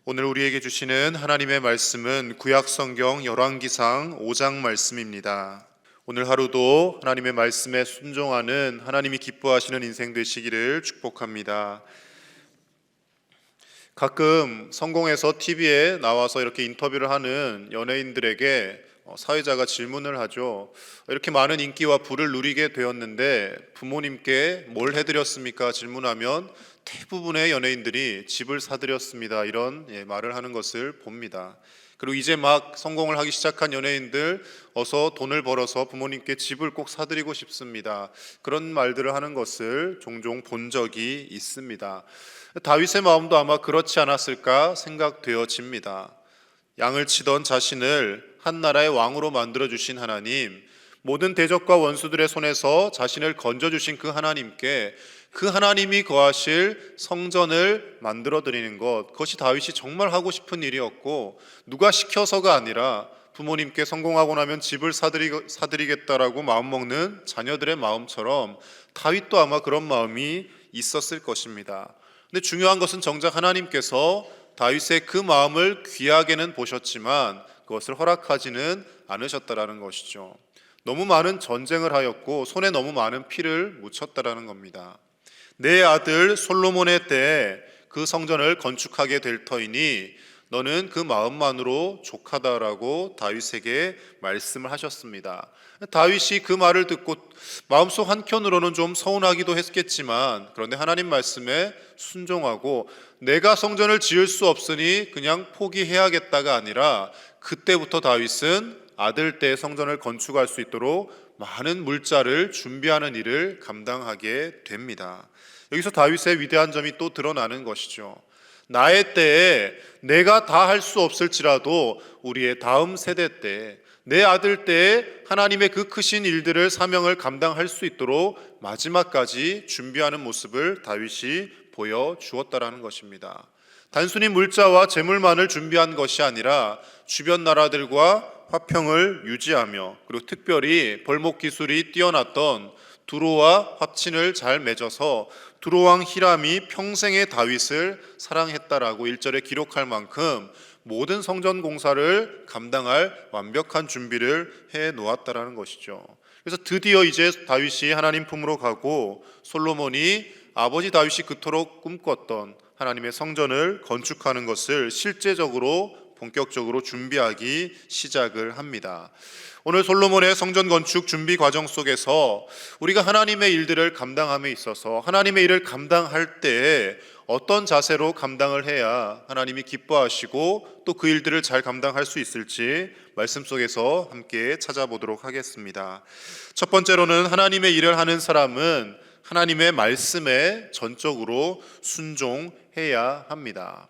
오늘 우리에게 주시는 하나님의 말씀은 구약성경 열왕기상 5장 말씀입니다. 오늘 하루도 하나님의 말씀에 순종하는 하나님이 기뻐하시는 인생 되시기를 축복합니다. 가끔 성공해서 TV에 나와서 이렇게 인터뷰를 하는 연예인들에게 사회자가 질문을 하죠. 이렇게 많은 인기와 부를 누리게 되었는데 부모님께 뭘 해드렸습니까? 질문하면 대부분의 연예인들이 집을 사드렸습니다, 이런 말을 하는 것을 봅니다. 그리고 이제 막 성공을 하기 시작한 연예인들, 어서 돈을 벌어서 부모님께 집을 꼭 사드리고 싶습니다, 그런 말들을 하는 것을 종종 본 적이 있습니다. 다윗의 마음도 아마 그렇지 않았을까 생각되어집니다. 양을 치던 자신을 한 나라의 왕으로 만들어주신 하나님, 모든 대적과 원수들의 손에서 자신을 건져주신 그 하나님께 그 하나님이 거하실 성전을 만들어드리는 것, 그것이 다윗이 정말 하고 싶은 일이었고, 누가 시켜서가 아니라 부모님께 성공하고 나면 집을 사드리겠다라고 마음먹는 자녀들의 마음처럼 다윗도 아마 그런 마음이 있었을 것입니다. 근데 중요한 것은 정작 하나님께서 다윗의 그 마음을 귀하게는 보셨지만 그것을 허락하지는 않으셨다라는 것이죠. 너무 많은 전쟁을 하였고 손에 너무 많은 피를 묻혔다라는 겁니다. 내 아들 솔로몬의 때에 그 성전을 건축하게 될 터이니 너는 그 마음만으로 족하다라고 다윗에게 말씀을 하셨습니다. 다윗이 그 말을 듣고 마음속 한켠으로는 좀 서운하기도 했겠지만, 그런데 하나님 말씀에 순종하고 내가 성전을 지을 수 없으니 그냥 포기해야겠다가 아니라, 그때부터 다윗은 아들 때 성전을 건축할 수 있도록 많은 물자를 준비하는 일을 감당하게 됩니다. 여기서 다윗의 위대한 점이 또 드러나는 것이죠. 나의 때에 내가 다 할 수 없을지라도 우리의 다음 세대 때, 내 아들 때에 하나님의 그 크신 일들을, 사명을 감당할 수 있도록 마지막까지 준비하는 모습을 다윗이 보여주었다라는 것입니다. 단순히 물자와 재물만을 준비한 것이 아니라 주변 나라들과 화평을 유지하며, 그리고 특별히 벌목 기술이 뛰어났던 두로와 화친을 잘 맺어서 두로왕 히람이 평생의 다윗을 사랑했다라고 1절에 기록할 만큼 모든 성전 공사를 감당할 완벽한 준비를 해 놓았다라는 것이죠. 그래서 드디어 이제 다윗이 하나님 품으로 가고 솔로몬이 아버지 다윗이 그토록 꿈꿨던 하나님의 성전을 건축하는 것을 실제적으로 본격적으로 준비하기 시작을 합니다. 오늘 솔로몬의 성전 건축 준비 과정 속에서 우리가 하나님의 일들을 감당함에 있어서 하나님의 일을 감당할 때에 어떤 자세로 감당을 해야 하나님이 기뻐하시고 또 그 일들을 잘 감당할 수 있을지 말씀 속에서 함께 찾아보도록 하겠습니다. 첫 번째로는 하나님의 일을 하는 사람은 하나님의 말씀에 전적으로 순종해야 합니다.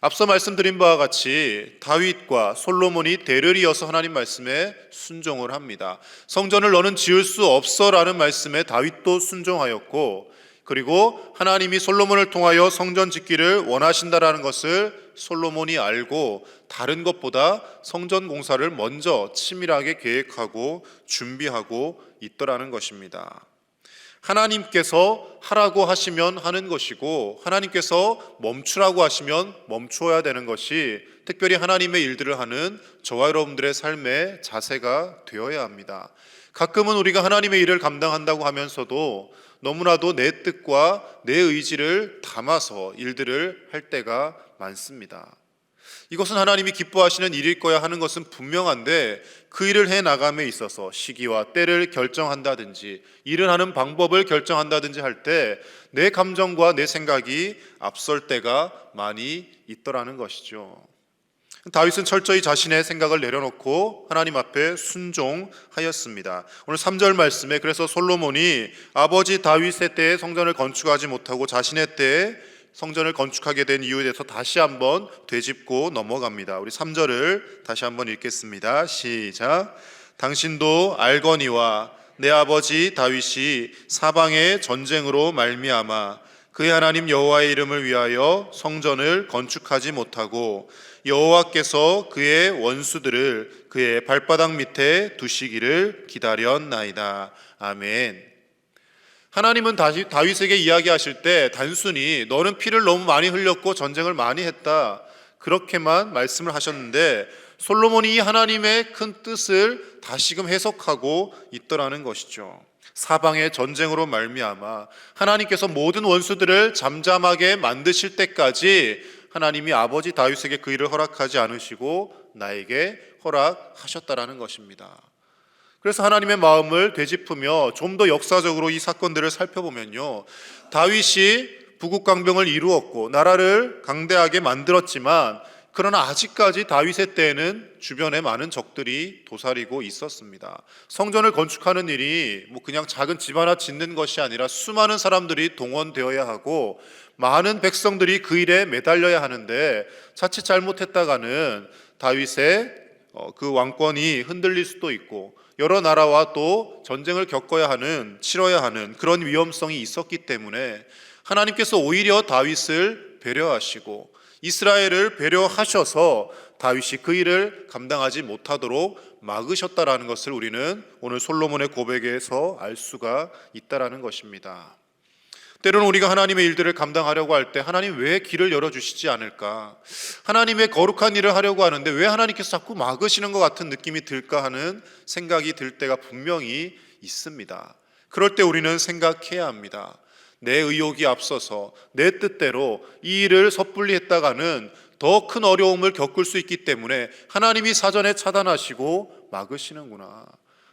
앞서 말씀드린 바와 같이 다윗과 솔로몬이 대를 이어서 하나님 말씀에 순종을 합니다. 성전을 너는 지을 수 없어라는 말씀에 다윗도 순종하였고, 그리고 하나님이 솔로몬을 통하여 성전 짓기를 원하신다라는 것을 솔로몬이 알고 다른 것보다 성전 공사를 먼저 치밀하게 계획하고 준비하고 있더라는 것입니다. 하나님께서 하라고 하시면 하는 것이고, 하나님께서 멈추라고 하시면 멈추어야 되는 것이 특별히 하나님의 일들을 하는 저와 여러분들의 삶의 자세가 되어야 합니다. 가끔은 우리가 하나님의 일을 감당한다고 하면서도 너무나도 내 뜻과 내 의지를 담아서 일들을 할 때가 많습니다. 이것은 하나님이 기뻐하시는 일일 거야 하는 것은 분명한데, 그 일을 해나감에 있어서 시기와 때를 결정한다든지 일을 하는 방법을 결정한다든지 할 때 내 감정과 내 생각이 앞설 때가 많이 있더라는 것이죠. 다윗은 철저히 자신의 생각을 내려놓고 하나님 앞에 순종하였습니다. 오늘 3절 말씀에 그래서 솔로몬이 아버지 다윗의 때에 성전을 건축하지 못하고 자신의 때에 성전을 건축하게 된 이유에 대해서 다시 한번 되짚고 넘어갑니다. 우리 3절을 다시 한번 읽겠습니다. 시작. 당신도 알거니와 내 아버지 다윗이 사방의 전쟁으로 말미암아 그의 하나님 여호와의 이름을 위하여 성전을 건축하지 못하고 여호와께서 그의 원수들을 그의 발바닥 밑에 두시기를 기다렸나이다. 아멘. 하나님은 다윗에게 이야기하실 때 단순히 너는 피를 너무 많이 흘렸고 전쟁을 많이 했다, 그렇게만 말씀을 하셨는데 솔로몬이 이 하나님의 큰 뜻을 다시금 해석하고 있더라는 것이죠. 사방의 전쟁으로 말미암아 하나님께서 모든 원수들을 잠잠하게 만드실 때까지 하나님이 아버지 다윗에게 그 일을 허락하지 않으시고 나에게 허락하셨다라는 것입니다. 그래서 하나님의 마음을 되짚으며 좀 더 역사적으로 이 사건들을 살펴보면요, 다윗이 부국강병을 이루었고 나라를 강대하게 만들었지만 그러나 아직까지 다윗의 때에는 주변에 많은 적들이 도사리고 있었습니다. 성전을 건축하는 일이 그냥 작은 집 하나 짓는 것이 아니라 수많은 사람들이 동원되어야 하고 많은 백성들이 그 일에 매달려야 하는데 자칫 잘못했다가는 다윗의 그 왕권이 흔들릴 수도 있고 여러 나라와 또 전쟁을 치러야 하는 그런 위험성이 있었기 때문에 하나님께서 오히려 다윗을 배려하시고 이스라엘을 배려하셔서 다윗이 그 일을 감당하지 못하도록 막으셨다라는 것을 우리는 오늘 솔로몬의 고백에서 알 수가 있다라는 것입니다. 때로는 우리가 하나님의 일들을 감당하려고 할 때 하나님 왜 길을 열어주시지 않을까? 하나님의 거룩한 일을 하려고 하는데 왜 하나님께서 자꾸 막으시는 것 같은 느낌이 들까 하는 생각이 들 때가 분명히 있습니다. 그럴 때 우리는 생각해야 합니다. 내 의욕이 앞서서 내 뜻대로 이 일을 섣불리 했다가는 더 큰 어려움을 겪을 수 있기 때문에 하나님이 사전에 차단하시고 막으시는구나.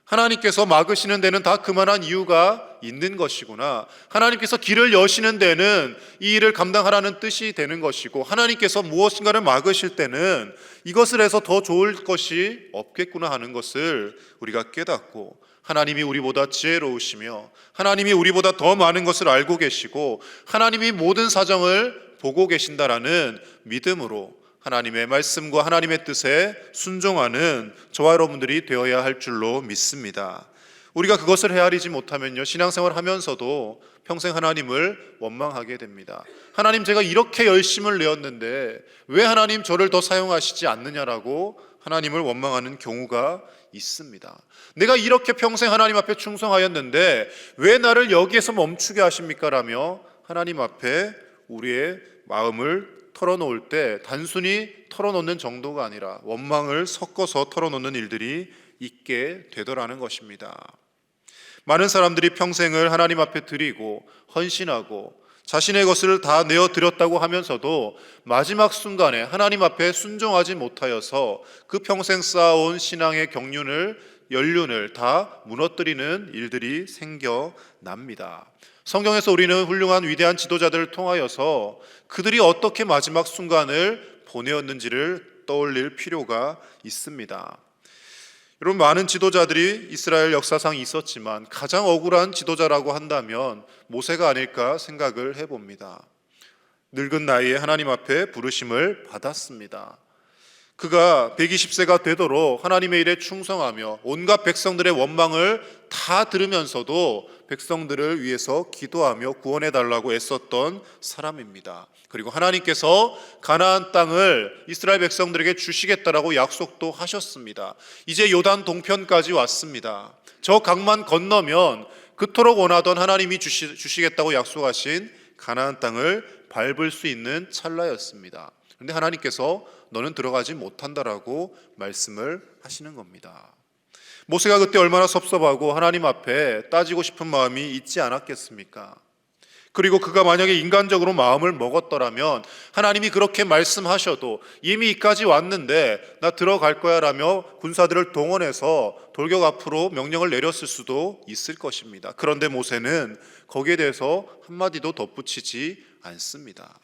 하나님께서 막으시는 데는 다 그만한 이유가 있는 것이구나. 하나님께서 길을 여시는 데는 이 일을 감당하라는 뜻이 되는 것이고 하나님께서 무엇인가를 막으실 때는 이것을 해서 더 좋을 것이 없겠구나 하는 것을 우리가 깨닫고 하나님이 우리보다 지혜로우시며 하나님이 우리보다 더 많은 것을 알고 계시고 하나님이 모든 사정을 보고 계신다라는 믿음으로 하나님의 말씀과 하나님의 뜻에 순종하는 저와 여러분들이 되어야 할 줄로 믿습니다. 우리가 그것을 헤아리지 못하면요, 신앙생활 하면서도 평생 하나님을 원망하게 됩니다. 하나님, 제가 이렇게 열심을 내었는데 왜 하나님 저를 더 사용하시지 않느냐라고 하나님을 원망하는 경우가 있습니다. 내가 이렇게 평생 하나님 앞에 충성하였는데 왜 나를 여기에서 멈추게 하십니까? 라며 하나님 앞에 우리의 마음을 털어놓을 때 단순히 털어놓는 정도가 아니라 원망을 섞어서 털어놓는 일들이 있게 되더라는 것입니다. 많은 사람들이 평생을 하나님 앞에 드리고 헌신하고 자신의 것을 다 내어드렸다고 하면서도 마지막 순간에 하나님 앞에 순종하지 못하여서 그 평생 쌓아온 신앙의 연륜을 다 무너뜨리는 일들이 생겨납니다. 성경에서 우리는 훌륭한 위대한 지도자들을 통하여서 그들이 어떻게 마지막 순간을 보내었는지를 떠올릴 필요가 있습니다. 여러분, 많은 지도자들이 이스라엘 역사상 있었지만 가장 억울한 지도자라고 한다면 모세가 아닐까 생각을 해봅니다. 늙은 나이에 하나님 앞에 부르심을 받았습니다. 그가 120세가 되도록 하나님의 일에 충성하며 온갖 백성들의 원망을 다 들으면서도 백성들을 위해서 기도하며 구원해달라고 애썼던 사람입니다. 그리고 하나님께서 가나안 땅을 이스라엘 백성들에게 주시겠다라고 약속도 하셨습니다. 이제 요단 동편까지 왔습니다. 저 강만 건너면 그토록 원하던 하나님이 주시겠다고 약속하신 가나안 땅을 밟을 수 있는 찰나였습니다. 그런데 하나님께서 너는 들어가지 못한다라고 말씀을 하시는 겁니다. 모세가 그때 얼마나 섭섭하고 하나님 앞에 따지고 싶은 마음이 있지 않았겠습니까? 그리고 그가 만약에 인간적으로 마음을 먹었더라면 하나님이 그렇게 말씀하셔도 이미 이까지 왔는데 나 들어갈 거야 라며 군사들을 동원해서 돌격 앞으로 명령을 내렸을 수도 있을 것입니다. 그런데 모세는 거기에 대해서 한마디도 덧붙이지 않습니다.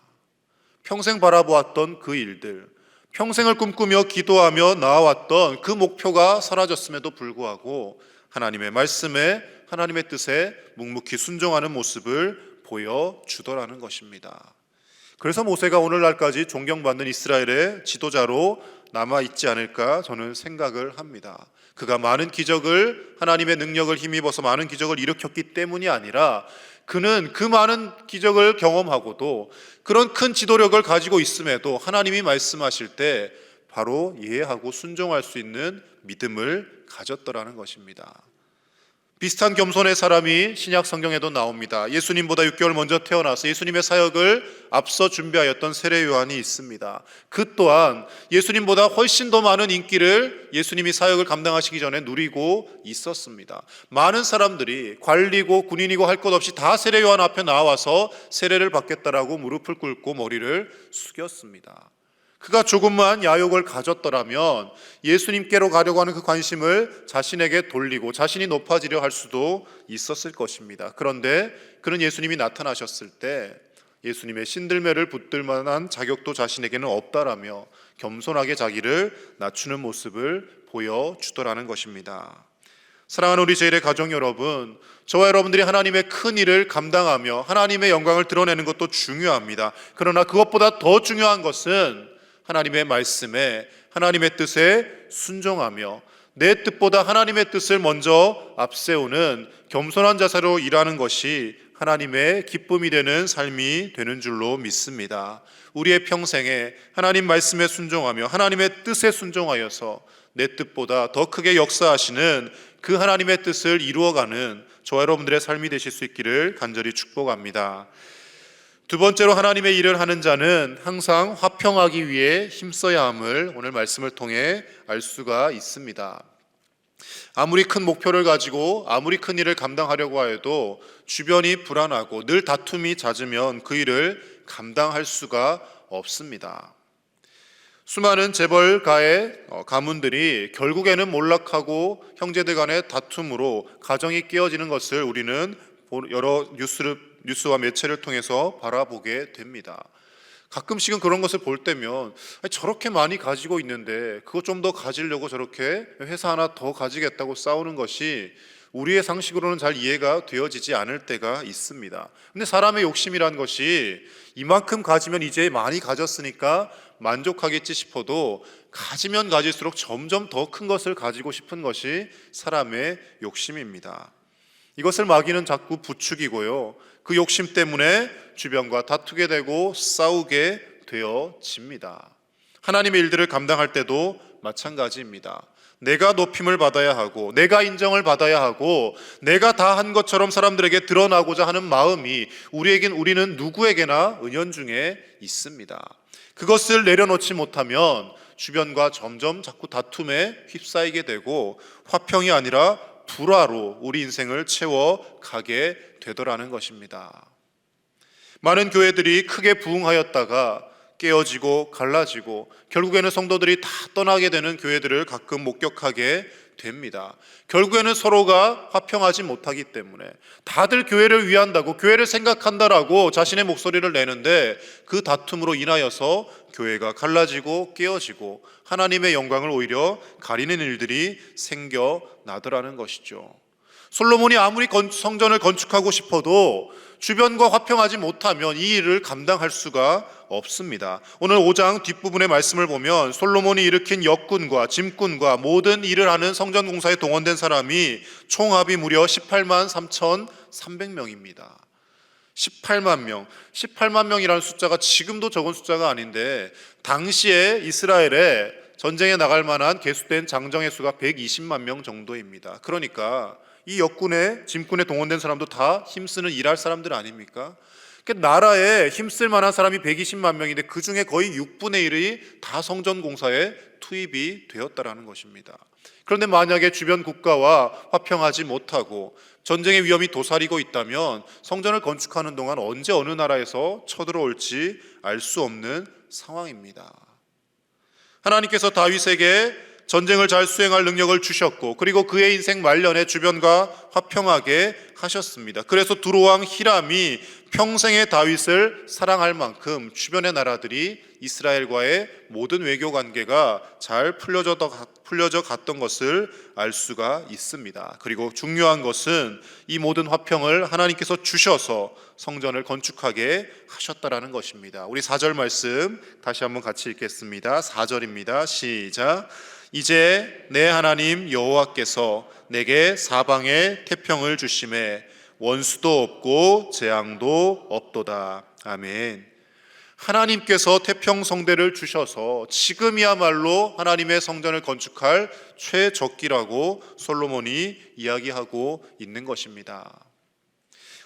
평생 바라보았던 그 일들, 평생을 꿈꾸며 기도하며 나아왔던 그 목표가 사라졌음에도 불구하고 하나님의 말씀에 하나님의 뜻에 묵묵히 순종하는 모습을 보여주더라는 것입니다. 그래서 모세가 오늘날까지 존경받는 이스라엘의 지도자로 남아있지 않을까 저는 생각을 합니다. 그가 많은 기적을, 하나님의 능력을 힘입어서 많은 기적을 일으켰기 때문이 아니라 그는 그 많은 기적을 경험하고도 그런 큰 지도력을 가지고 있음에도 하나님이 말씀하실 때 바로 이해하고 순종할 수 있는 믿음을 가졌더라는 것입니다. 비슷한 겸손의 사람이 신약 성경에도 나옵니다. 예수님보다 6개월 먼저 태어나서 예수님의 사역을 앞서 준비하였던 세례 요한이 있습니다. 그 또한 예수님보다 훨씬 더 많은 인기를 예수님이 사역을 감당하시기 전에 누리고 있었습니다. 많은 사람들이 관리고 군인이고 할 것 없이 다 세례 요한 앞에 나와서 세례를 받겠다라고 무릎을 꿇고 머리를 숙였습니다. 그가 조금만 야욕을 가졌더라면 예수님께로 가려고 하는 그 관심을 자신에게 돌리고 자신이 높아지려 할 수도 있었을 것입니다. 그런데 그는 예수님이 나타나셨을 때 예수님의 신들매를 붙들 만한 자격도 자신에게는 없다라며 겸손하게 자기를 낮추는 모습을 보여주더라는 것입니다. 사랑하는 우리 제1의 가족 여러분, 저와 여러분들이 하나님의 큰 일을 감당하며 하나님의 영광을 드러내는 것도 중요합니다. 그러나 그것보다 더 중요한 것은 하나님의 말씀에, 하나님의 뜻에 순종하며 내 뜻보다 하나님의 뜻을 먼저 앞세우는 겸손한 자세로 일하는 것이 하나님의 기쁨이 되는 삶이 되는 줄로 믿습니다. 우리의 평생에 하나님 말씀에 순종하며 하나님의 뜻에 순종하여서 내 뜻보다 더 크게 역사하시는 그 하나님의 뜻을 이루어가는 저와 여러분들의 삶이 되실 수 있기를 간절히 축복합니다. 두 번째로 하나님의 일을 하는 자는 항상 화평하기 위해 힘써야 함을 오늘 말씀을 통해 알 수가 있습니다. 아무리 큰 목표를 가지고 아무리 큰 일을 감당하려고 해도 주변이 불안하고 늘 다툼이 잦으면 그 일을 감당할 수가 없습니다. 수많은 재벌가의 가문들이 결국에는 몰락하고 형제들 간의 다툼으로 가정이 깨어지는 것을 우리는 여러 뉴스와 매체를 통해서 바라보게 됩니다. 가끔씩은 그런 것을 볼 때면 저렇게 많이 가지고 있는데 그거 좀 더 가지려고 저렇게 회사 하나 더 가지겠다고 싸우는 것이 우리의 상식으로는 잘 이해가 되어지지 않을 때가 있습니다. 근데 사람의 욕심이란 것이 이만큼 가지면 이제 많이 가졌으니까 만족하겠지 싶어도 가지면 가질수록 점점 더 큰 것을 가지고 싶은 것이 사람의 욕심입니다. 이것을 마귀는 자꾸 부추기고요. 그 욕심 때문에 주변과 다투게 되고 싸우게 되어집니다. 하나님의 일들을 감당할 때도 마찬가지입니다. 내가 높임을 받아야 하고 내가 인정을 받아야 하고 내가 다 한 것처럼 사람들에게 드러나고자 하는 마음이 우리는 누구에게나 은연중에 있습니다. 그것을 내려놓지 못하면 주변과 점점 자꾸 다툼에 휩싸이게 되고 화평이 아니라 불화로 우리 인생을 채워가게 되더라는 것입니다. 많은 교회들이 크게 부흥하였다가 깨어지고 갈라지고 결국에는 성도들이 다 떠나게 되는 교회들을 가끔 목격하게 됩니다. 결국에는 서로가 화평하지 못하기 때문에 다들 교회를 위한다고 교회를 생각한다라고 자신의 목소리를 내는데 그 다툼으로 인하여서 교회가 갈라지고 깨어지고 하나님의 영광을 오히려 가리는 일들이 생겨나더라는 것이죠. 솔로몬이 아무리 성전을 건축하고 싶어도 주변과 화평하지 못하면 이 일을 감당할 수가 없습니다. 오늘 5장 뒷부분의 말씀을 보면 솔로몬이 일으킨 역군과 짐꾼과 모든 일을 하는 성전 공사에 동원된 사람이 총합이 무려 18만 3,300명입니다. 18만 명. 18만 명이라는 숫자가 지금도 적은 숫자가 아닌데 당시에 이스라엘에 전쟁에 나갈 만한 계수된 장정의 수가 120만 명 정도입니다. 그러니까 이 역군에 짐꾼에 동원된 사람도 다 힘쓰는 일할 사람들 아닙니까? 그러니까 나라에 힘쓸 만한 사람이 120만 명인데 그 중에 거의 6분의 1이 다 성전 공사에 투입이 되었다라는 것입니다. 그런데 만약에 주변 국가와 화평하지 못하고 전쟁의 위험이 도사리고 있다면 성전을 건축하는 동안 언제 어느 나라에서 쳐들어올지 알 수 없는 상황입니다. 하나님께서 다윗에게 전쟁을 잘 수행할 능력을 주셨고 그리고 그의 인생 말년에 주변과 화평하게 하셨습니다. 그래서 두로왕 히람이 평생의 다윗을 사랑할 만큼 주변의 나라들이 이스라엘과의 모든 외교 관계가 잘 풀려져 갔던 것을 알 수가 있습니다. 그리고 중요한 것은 이 모든 화평을 하나님께서 주셔서 성전을 건축하게 하셨다라는 것입니다. 우리 4절 말씀 다시 한번 같이 읽겠습니다. 4절입니다. 시작. 이제 내 하나님 여호와께서 내게 사방에 태평을 주심에 원수도 없고 재앙도 없도다. 아멘. 하나님께서 태평성대를 주셔서 지금이야말로 하나님의 성전을 건축할 최적기라고 솔로몬이 이야기하고 있는 것입니다.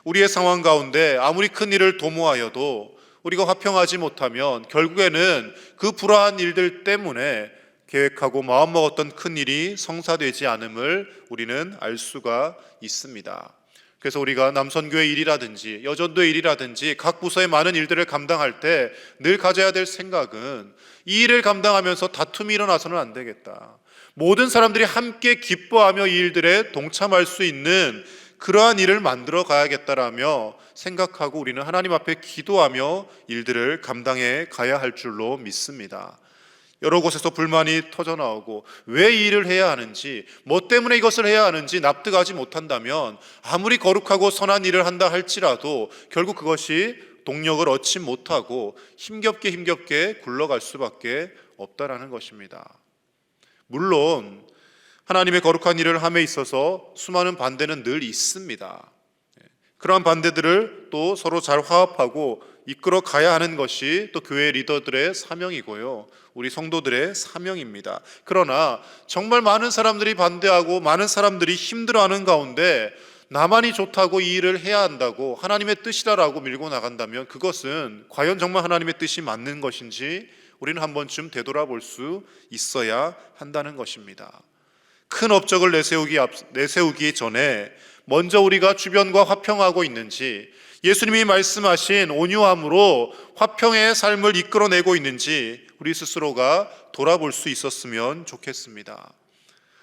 우리의 상황 가운데 아무리 큰 일을 도모하여도 우리가 화평하지 못하면 결국에는 그 불화한 일들 때문에 계획하고 마음먹었던 큰 일이 성사되지 않음을 우리는 알 수가 있습니다. 그래서 우리가 남선교회 일이라든지 여전도의 일이라든지 각 부서의 많은 일들을 감당할 때 늘 가져야 될 생각은 이 일을 감당하면서 다툼이 일어나서는 안 되겠다. 모든 사람들이 함께 기뻐하며 이 일들에 동참할 수 있는 그러한 일을 만들어 가야겠다라며 생각하고 우리는 하나님 앞에 기도하며 일들을 감당해 가야 할 줄로 믿습니다. 여러 곳에서 불만이 터져나오고 왜 이 일을 해야 하는지, 뭐 때문에 이것을 해야 하는지 납득하지 못한다면 아무리 거룩하고 선한 일을 한다 할지라도 결국 그것이 동력을 얻지 못하고 힘겹게 굴러갈 수밖에 없다라는 것입니다. 물론 하나님의 거룩한 일을 함에 있어서 수많은 반대는 늘 있습니다. 그러한 반대들을 또 서로 잘 화합하고 이끌어 가야 하는 것이 또 교회 리더들의 사명이고요, 우리 성도들의 사명입니다. 그러나 정말 많은 사람들이 반대하고 많은 사람들이 힘들어하는 가운데 나만이 좋다고 이 일을 해야 한다고 하나님의 뜻이라고 밀고 나간다면 그것은 과연 정말 하나님의 뜻이 맞는 것인지 우리는 한 번쯤 되돌아볼 수 있어야 한다는 것입니다. 큰 업적을 내세우기 전에 먼저 우리가 주변과 화평하고 있는지, 예수님이 말씀하신 온유함으로 화평의 삶을 이끌어내고 있는지 우리 스스로가 돌아볼 수 있었으면 좋겠습니다.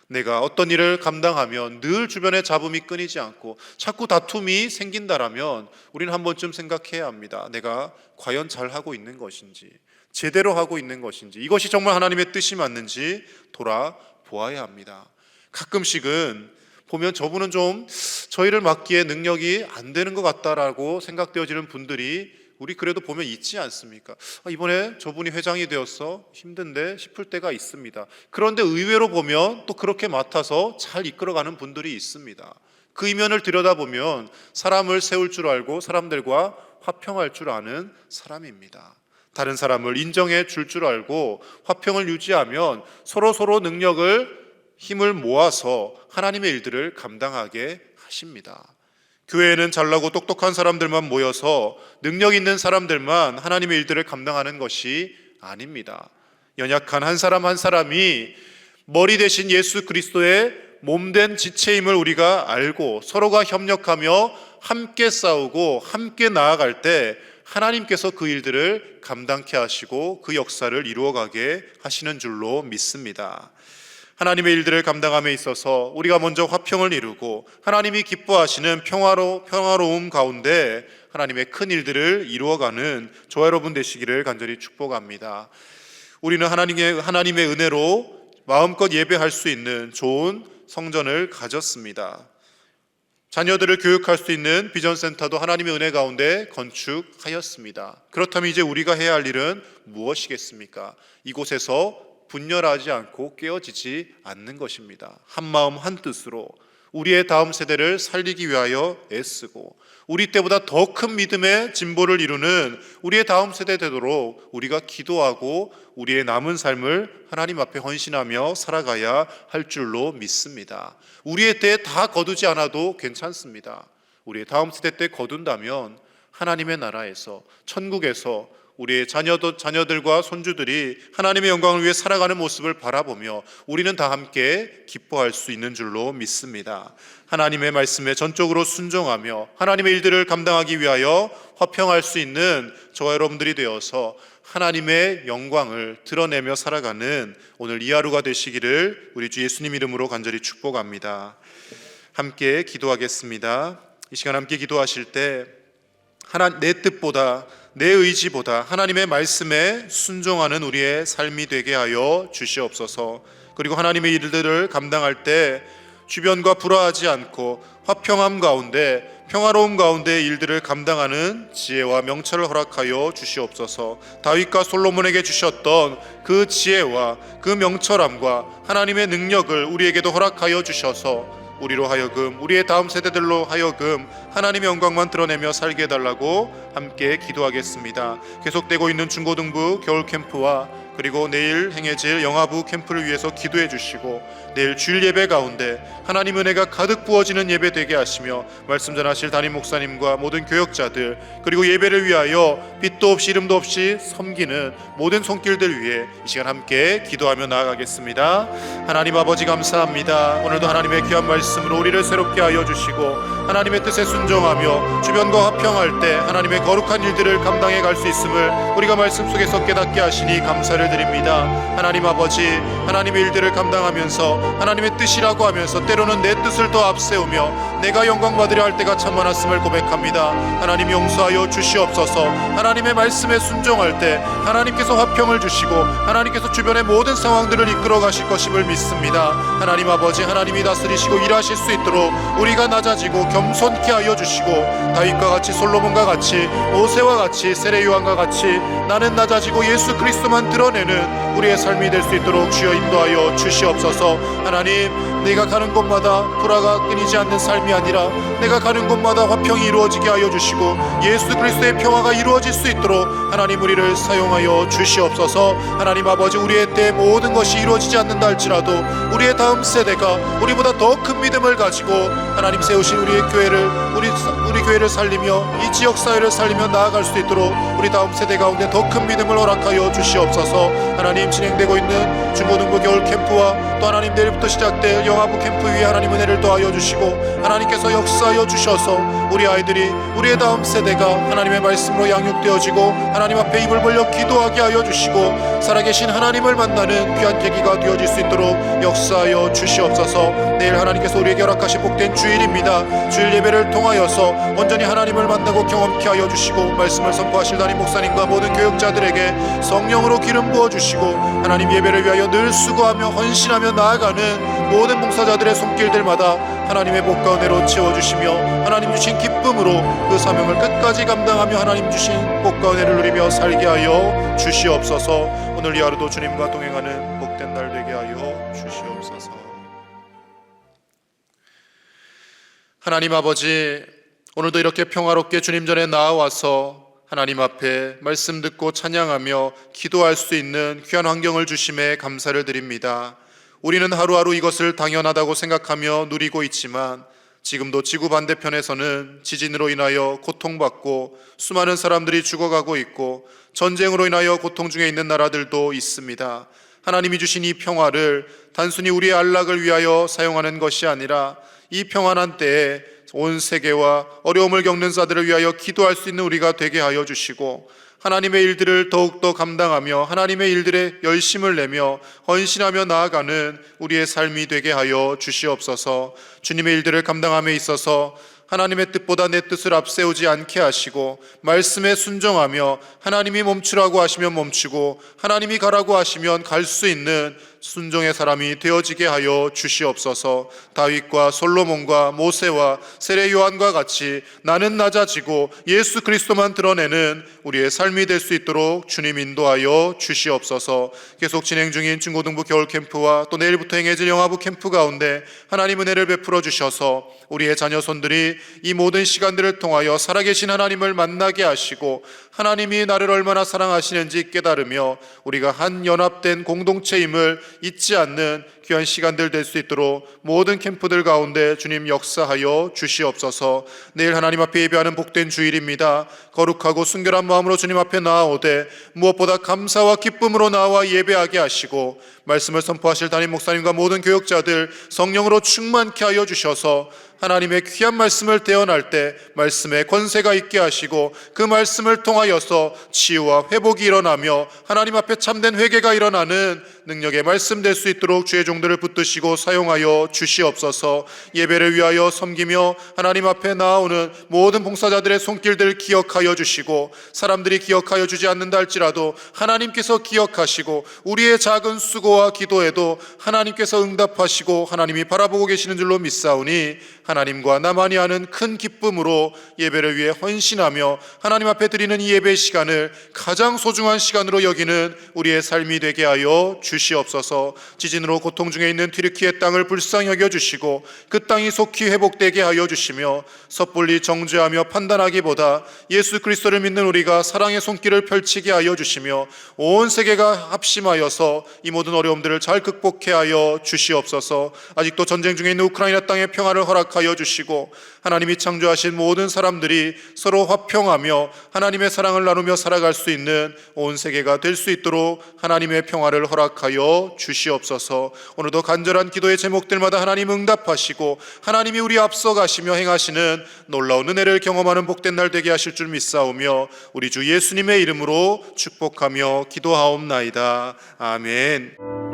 내가 어떤 일을 감당하면 늘 주변에 잡음이 끊이지 않고 자꾸 다툼이 생긴다라면 우리는 한 번쯤 생각해야 합니다. 내가 과연 잘하고 있는 것인지, 제대로 하고 있는 것인지, 이것이 정말 하나님의 뜻이 맞는지 돌아보아야 합니다. 가끔씩은 보면 저분은 좀 저희를 맡기에 능력이 안 되는 것 같다라고 생각되어지는 분들이 우리 그래도 보면 있지 않습니까? 이번에 저분이 회장이 되었어 힘든데 싶을 때가 있습니다. 그런데 의외로 보면 또 그렇게 맡아서 잘 이끌어가는 분들이 있습니다. 그 이면을 들여다보면 사람을 세울 줄 알고 사람들과 화평할 줄 아는 사람입니다. 다른 사람을 인정해 줄 줄 알고 화평을 유지하면 서로 능력을, 힘을 모아서 하나님의 일들을 감당하게 하십니다. 교회에는 잘나고 똑똑한 사람들만 모여서 능력 있는 사람들만 하나님의 일들을 감당하는 것이 아닙니다. 연약한 한 사람 한 사람이 머리 대신 예수 그리스도의 몸된 지체임을 우리가 알고 서로가 협력하며 함께 싸우고 함께 나아갈 때 하나님께서 그 일들을 감당케 하시고 그 역사를 이루어가게 하시는 줄로 믿습니다. 하나님의 일들을 감당함에 있어서 우리가 먼저 화평을 이루고 하나님이 기뻐하시는 평화로움 가운데 하나님의 큰 일들을 이루어가는 저와 여러분 되시기를 간절히 축복합니다. 우리는 하나님의 은혜로 마음껏 예배할 수 있는 좋은 성전을 가졌습니다. 자녀들을 교육할 수 있는 비전센터도 하나님의 은혜 가운데 건축하였습니다. 그렇다면 이제 우리가 해야 할 일은 무엇이겠습니까? 이곳에서 분열하지 않고 깨어지지 않는 것입니다. 한 마음 한 뜻으로 우리의 다음 세대를 살리기 위하여 애쓰고 우리 때보다 더 큰 믿음의 진보를 이루는 우리의 다음 세대 되도록 우리가 기도하고 우리의 남은 삶을 하나님 앞에 헌신하며 살아가야 할 줄로 믿습니다. 우리의 때에 다 거두지 않아도 괜찮습니다. 우리의 다음 세대 때 거둔다면 하나님의 나라에서, 천국에서 우리의 자녀들과 손주들이 하나님의 영광을 위해 살아가는 모습을 바라보며 우리는 다 함께 기뻐할 수 있는 줄로 믿습니다. 하나님의 말씀에 전적으로 순종하며 하나님의 일들을 감당하기 위하여 화평할 수 있는 저와 여러분들이 되어서 하나님의 영광을 드러내며 살아가는 오늘 이 하루가 되시기를 우리 주 예수님 이름으로 간절히 축복합니다. 함께 기도하겠습니다. 이 시간 함께 기도하실 때 내 뜻보다 내 의지보다 하나님의 말씀에 순종하는 우리의 삶이 되게 하여 주시옵소서. 그리고 하나님의 일들을 감당할 때 주변과 불화하지 않고 화평함 가운데, 평화로움 가운데 일들을 감당하는 지혜와 명철을 허락하여 주시옵소서. 다윗과 솔로몬에게 주셨던 그 지혜와 그 명철함과 하나님의 능력을 우리에게도 허락하여 주셔서 우리로 하여금, 우리의 다음 세대들로 하여금 하나님의 영광만 드러내며 살게 해달라고 함께 기도하겠습니다. 계속되고 있는 중고등부 겨울 캠프와 그리고 내일 행해질 영아부 캠프를 위해서 기도해 주시고, 내일 주일 예배 가운데 하나님 은혜가 가득 부어지는 예배 되게 하시며, 말씀 전하실 담임 목사님과 모든 교역자들, 그리고 예배를 위하여 빛도 없이 이름도 없이 섬기는 모든 손길들 위해 이 시간 함께 기도하며 나아가겠습니다. 하나님 아버지 감사합니다. 오늘도 하나님의 귀한 말씀으로 우리를 새롭게 하여 주시고, 하나님의 뜻에 순종하며 주변과 화평할 때 하나님의 거룩한 일들을 감당해 갈 수 있음을 우리가 말씀 속에서 깨닫게 하시니 감사를 드립니다. 하나님 아버지, 하나님의 일들을 감당하면서 하나님의 뜻이라고 하면서 때로는 내 뜻을 더 앞세우며 내가 영광 받으려 할 때가 참 많았음을 고백합니다. 하나님 용서하여 주시옵소서. 하나님의 말씀에 순종할 때 하나님께서 화평을 주시고 하나님께서 주변의 모든 상황들을 이끌어 가실 것임을 믿습니다. 하나님 아버지, 하나님이 다스리시고 일하실 수 있도록 우리가 낮아지고 겸손케 하여 주시고, 다윗과 같이, 솔로몬과 같이, 모세와 같이, 세례 요한과 같이 나는 낮아지고 예수 그리스도만 드러내는 우리의 삶이 될 수 있도록 주여 인도하여 주시옵소서. 하나님, 내가 가는 곳마다 불화가 끊이지 않는 삶이 아니라 내가 가는 곳마다 화평이 이루어지게 하여 주시고 예수 그리스도의 평화가 이루어질 수 있도록 하나님 우리를 사용하여 주시옵소서. 하나님 아버지, 우리의 때 모든 것이 이루어지지 않는다 할지라도 우리의 다음 세대가 우리보다 더 큰 믿음을 가지고 하나님 세우신 우리의 교회를, 우리 교회를 살리며 이 지역 사회를 살리며 나아갈 수 있도록 우리 다음 세대 가운데 더 큰 믿음을 허락하여 주시옵소서. 하나님, 진행되고 있는 중고등부 겨울 캠프와 또 하나님 내일부터 시작될 영아부 캠프 위에 하나님 은혜를 더하여 주시고 하나님께서 역사하여 주셔서 우리 아이들이, 우리의 다음 세대가 하나님의 말씀으로 양육되어지고 하나님 앞에 입을 벌려 기도하게 하여 주시고 살아계신 하나님을 만나는 귀한 계기가 되어질 수 있도록 역사하여 주시옵소서. 내일 하나님께서 우리에게 허락하신 복된 주일입니다. 주일 예배를 통하여서 온전히 하나님을 만나고 경험케 하여 주시고, 말씀을 선포하실 담임 목사님과 모든 교역자들에게 성령으로 기름 부어주시고 하나님 예배를 위하여 늘 수고하며 헌신하며 나아가는 모든 봉사자들의 손길들마다 하나님의 복과 은혜로 채워주시며 하나님 주신 기쁨으로 그 사명을 끝까지 감당하며 하나님 주신 복과 은혜를 누리며 살게 하여 주시옵소서. 오늘 이 하루도 주님과 동행하는 복된 날 되게 하여 주시옵소서. 하나님 아버지, 오늘도 이렇게 평화롭게 주님 전에 나아와서 하나님 앞에 말씀 듣고 찬양하며 기도할 수 있는 귀한 환경을 주심에 감사를 드립니다. 우리는 하루하루 이것을 당연하다고 생각하며 누리고 있지만 지금도 지구 반대편에서는 지진으로 인하여 고통받고 수많은 사람들이 죽어가고 있고 전쟁으로 인하여 고통 중에 있는 나라들도 있습니다. 하나님이 주신 이 평화를 단순히 우리의 안락을 위하여 사용하는 것이 아니라 이 평안한 때에 온 세계와 어려움을 겪는 자들을 위하여 기도할 수 있는 우리가 되게 하여 주시고 하나님의 일들을 더욱더 감당하며 하나님의 일들에 열심을 내며 헌신하며 나아가는 우리의 삶이 되게 하여 주시옵소서. 주님의 일들을 감당함에 있어서 하나님의 뜻보다 내 뜻을 앞세우지 않게 하시고 말씀에 순종하며 하나님이 멈추라고 하시면 멈추고 하나님이 가라고 하시면 갈 수 있는 순종의 사람이 되어지게 하여 주시옵소서. 다윗과 솔로몬과 모세와 세례 요한과 같이 나는 낮아지고 예수 그리스도만 드러내는 우리의 삶이 될 수 있도록 주님 인도하여 주시옵소서. 계속 진행 중인 중고등부 겨울 캠프와 또 내일부터 행해질 영아부 캠프 가운데 하나님 은혜를 베풀어 주셔서 우리의 자녀손들이 이 모든 시간들을 통하여 살아계신 하나님을 만나게 하시고 하나님이 나를 얼마나 사랑하시는지 깨달으며 우리가 한 연합된 공동체임을 잊지 않는 귀한 시간들 될 수 있도록 모든 캠프들 가운데 주님 역사하여 주시옵소서. 내일 하나님 앞에 예배하는 복된 주일입니다. 거룩하고 순결한 마음으로 주님 앞에 나아오되 무엇보다 감사와 기쁨으로 나와 예배하게 하시고 말씀을 선포하실 담임 목사님과 모든 교역자들 성령으로 충만케 하여 주셔서 하나님의 귀한 말씀을 대언할 때 말씀에 권세가 있게 하시고 그 말씀을 통하여서 치유와 회복이 일어나며 하나님 앞에 참된 회개가 일어나는 능력의 말씀 될 수 있도록 주의 종들을 붙드시고 사용하여 주시옵소서. 예배를 위하여 섬기며 하나님 앞에 나아오는 모든 봉사자들의 손길들 기억하여 주시고 사람들이 기억하여 주지 않는다 할지라도 하나님께서 기억하시고 우리의 작은 수고와 기도에도 하나님께서 응답하시고 하나님이 바라보고 계시는 줄로 믿사오니 하나님과 나만이 아는 큰 기쁨으로 예배를 위해 헌신하며 하나님 앞에 드리는 이 예배 시간을 가장 소중한 시간으로 여기는 우리의 삶이 되게 하여 주시옵소서. 지진으로 고통 고통 중에 있는 튀르키예 땅을 불쌍히 여겨주시고 그 땅이 속히 회복되게 하여 주시며 섣불리 정죄하며 판단하기보다 예수 그리스도를 믿는 우리가 사랑의 손길을 펼치게 하여 주시며 온 세계가 합심하여서 이 모든 어려움들을 잘 극복해 하여 주시옵소서. 아직도 전쟁 중에 있는 우크라이나 땅의 평화를 허락하여 주시고 하나님이 창조하신 모든 사람들이 서로 화평하며 하나님의 사랑을 나누며 살아갈 수 있는 온 세계가 될 수 있도록 하나님의 평화를 허락하여 주시옵소서. 오늘도 간절한 기도의 제목들마다 하나님 응답하시고 하나님이 우리 앞서 가시며 행하시는 놀라운 은혜를 경험하는 복된 날 되게 하실 줄 믿사오며 우리 주 예수님의 이름으로 축복하며 기도하옵나이다. 아멘.